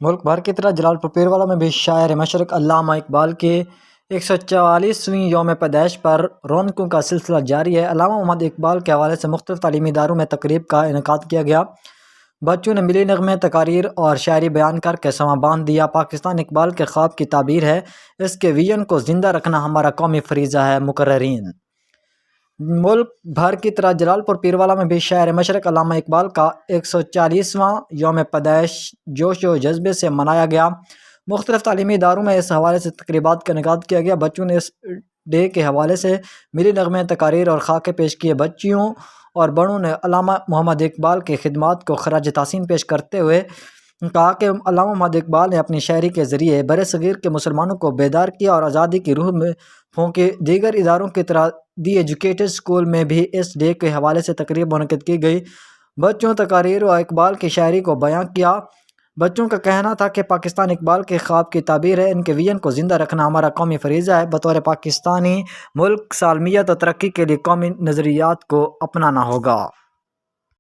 ملک بھر کی طرح جلال پور پیروالا میں بھی شاعر مشرق علامہ اقبال کی 144ویں یوم پیدائش پر رونقوں کا سلسلہ جاری ہے۔ علامہ محمد اقبال کے حوالے سے مختلف تعلیمی اداروں میں تقریب کا انعقاد کیا گیا۔ بچوں نے ملی نغمے، تقاریر اور شاعری بیان کر کے سماں باندھ دیا۔ پاکستان اقبال کے خواب کی تعبیر ہے، اس کے ویژن کو زندہ رکھنا ہمارا قومی فریضہ ہے۔ مقررین ملک بھر کی طرح جلال پور پیروالا میں بھی شاعر مشرق علامہ اقبال کا 144واں یوم پیدائش جوش و جذبے سے منایا گیا۔ مختلف تعلیمی اداروں میں اس حوالے سے تقریبات کا انعقاد کیا گیا۔ بچوں نے اس ڈے کے حوالے سے ملی نغمے، تقاریر اور خاکے پیش کیے۔ بچیوں اور بڑوں نے علامہ محمد اقبال کی خدمات کو خراج تحسین پیش کرتے ہوئے کہا کہ علامہ محمد اقبال نے اپنی شاعری کے ذریعے برصغیر کے مسلمانوں کو بیدار کیا اور آزادی کی روح میں پھونکی۔ دیگر اداروں کی طرح دی ایجوکیٹڈ اسکول میں بھی اس ڈے کے حوالے سے تقریب منعقد کی گئی۔ بچوں تقاریر و اقبال کی شاعری کو بیان کیا۔ بچوں کا کہنا تھا کہ پاکستان اقبال کے خواب کی تعبیر ہے، ان کے ویژن کو زندہ رکھنا ہمارا قومی فریضہ ہے۔ بطور پاکستانی ملک سالمیت و ترقی کے لیے قومی نظریات کو اپنانا ہوگا۔